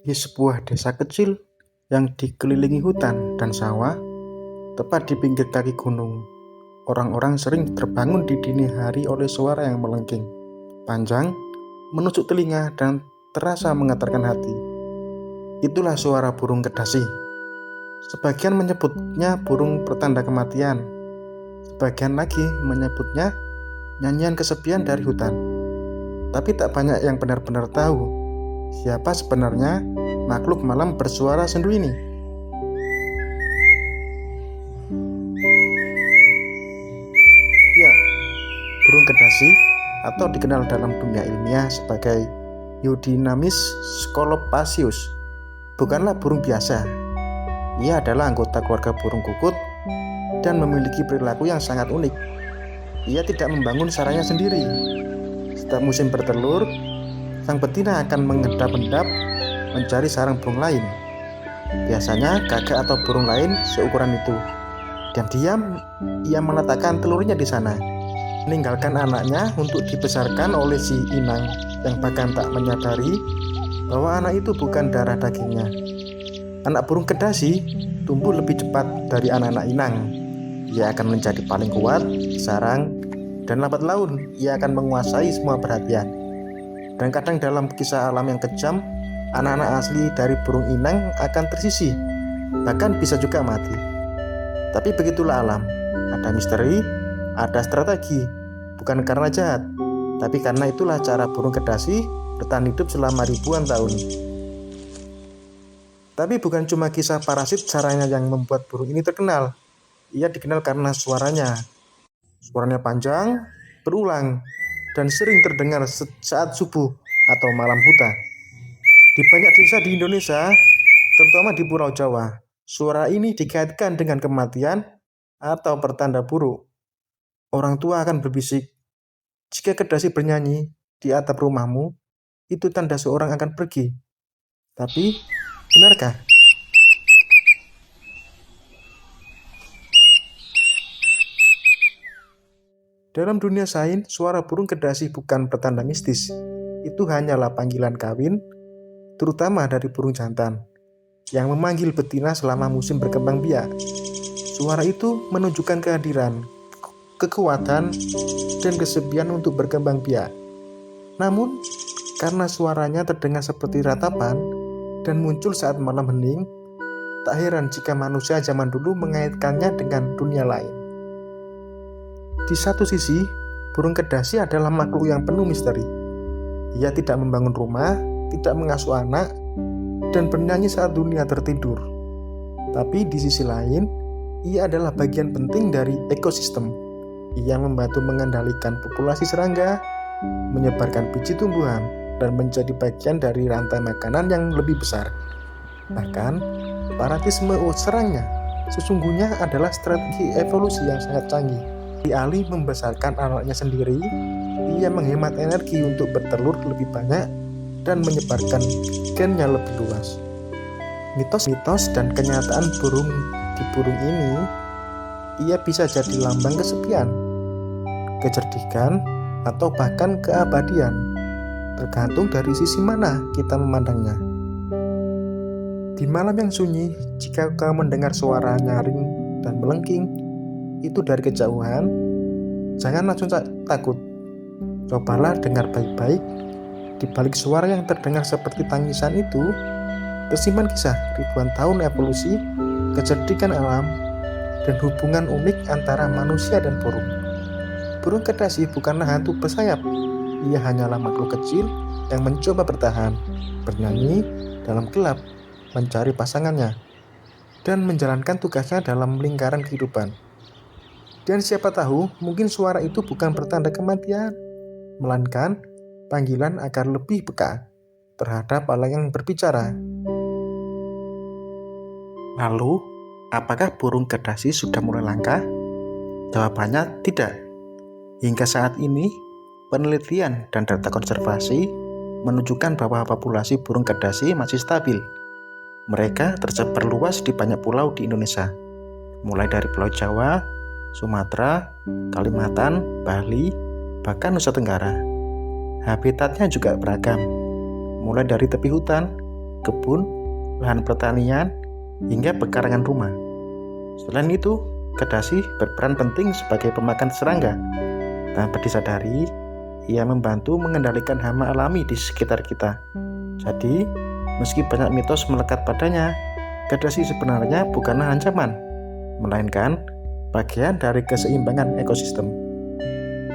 Di sebuah desa kecil yang dikelilingi hutan dan sawah, tepat di pinggir kaki gunung, orang-orang sering terbangun di dini hari oleh suara yang melengking, panjang, menusuk telinga dan terasa menggetarkan hati. Itulah suara burung kedasi. Sebagian menyebutnya burung pertanda kematian, sebagian lagi menyebutnya nyanyian kesepian dari hutan. Tapi tak banyak yang benar-benar tahu siapa sebenarnya makhluk malam bersuara sendu ini. Ya, burung kedasi atau dikenal dalam dunia ilmiah sebagai Eudynamys scolopacius bukanlah burung biasa. Ia adalah anggota keluarga burung kukut dan memiliki perilaku yang sangat unik. Ia tidak membangun sarangnya sendiri. Setiap musim bertelur, sang betina akan mengendap-endap mencari sarang burung lain. Biasanya gagak atau burung lain seukuran itu. Diam-diam ia meletakkan telurnya di sana, meninggalkan anaknya untuk dibesarkan oleh si inang yang bahkan tak menyadari bahwa anak itu bukan darah dagingnya. Anak burung kedasi tumbuh lebih cepat dari anak-anak inang. Ia akan menjadi paling kuat di sarang dan lambat laun ia akan menguasai semua perhatian. Dan kadang dalam kisah alam yang kejam, anak-anak asli dari burung inang akan tersisih, bahkan bisa juga mati. Tapi begitulah alam, ada misteri, ada strategi, bukan karena jahat, tapi karena itulah cara burung kedasi bertahan hidup selama ribuan tahun. Tapi bukan cuma kisah parasit sarangnya yang membuat burung ini terkenal. Ia dikenal karena suaranya. Suaranya panjang, berulang, dan sering terdengar saat subuh atau malam buta. Di banyak desa di Indonesia, terutama di Pulau Jawa, suara ini dikaitkan dengan kematian atau pertanda buruk. Orang tua akan berbisik, jika kedasi bernyanyi di atap rumahmu, itu tanda seorang akan pergi. Tapi, benarkah? Dalam dunia sains, suara burung kedasi bukan pertanda mistis. Itu hanyalah panggilan kawin, terutama dari burung jantan, yang memanggil betina selama musim berkembang biak. Suara itu menunjukkan kehadiran, kekuatan, dan kesediaan untuk berkembang biak. Namun, karena suaranya terdengar seperti ratapan dan muncul saat malam hening, tak heran jika manusia zaman dulu mengaitkannya dengan dunia lain. Di satu sisi, burung kedasi adalah makhluk yang penuh misteri. Ia tidak membangun rumah, tidak mengasuh anak, dan bernyanyi saat dunia tertidur. Tapi di sisi lain, ia adalah bagian penting dari ekosistem. Ia membantu mengendalikan populasi serangga, menyebarkan biji tumbuhan, dan menjadi bagian dari rantai makanan yang lebih besar. Bahkan, paratisme serangnya sesungguhnya adalah strategi evolusi yang sangat canggih. Alih membesarkan anaknya sendiri, ia menghemat energi untuk bertelur lebih banyak dan menyebarkan gennya lebih luas. Mitos dan kenyataan di burung ini, ia bisa jadi lambang kesepian, kecerdikan, atau bahkan keabadian, tergantung dari sisi mana kita memandangnya. Di malam yang sunyi, jika kau mendengar suara nyaring dan melengking, itu dari kejauhan, jangan langsung takut. Cobalah dengar baik-baik. Di balik suara yang terdengar seperti tangisan itu, tersimpan kisah ribuan tahun evolusi, kecerdikan alam, dan hubungan unik antara manusia dan burung. Burung kedasi bukanlah hantu bersayap. Ia hanyalah makhluk kecil yang mencoba bertahan, bernyanyi dalam gelap, mencari pasangannya, dan menjalankan tugasnya dalam lingkaran kehidupan. Dan siapa tahu, mungkin suara itu bukan pertanda kematian, melainkan panggilan agar lebih peka terhadap alam yang berbicara. Lalu, apakah burung kedasi sudah mulai langka? Jawabannya tidak. Hingga saat ini, penelitian dan data konservasi menunjukkan bahwa populasi burung kedasi masih stabil. Mereka tersebar luas di banyak pulau di Indonesia, mulai dari Pulau Jawa, Sumatera, Kalimantan, Bali, bahkan Nusa Tenggara. Habitatnya juga beragam, mulai dari tepi hutan, kebun, lahan pertanian, hingga pekarangan rumah. Selain itu, kedasi berperan penting sebagai pemakan serangga. Tanpa disadari, ia membantu mengendalikan hama alami di sekitar kita. Jadi, meski banyak mitos melekat padanya, kedasi sebenarnya bukanlah ancaman, melainkan bagian dari keseimbangan ekosistem.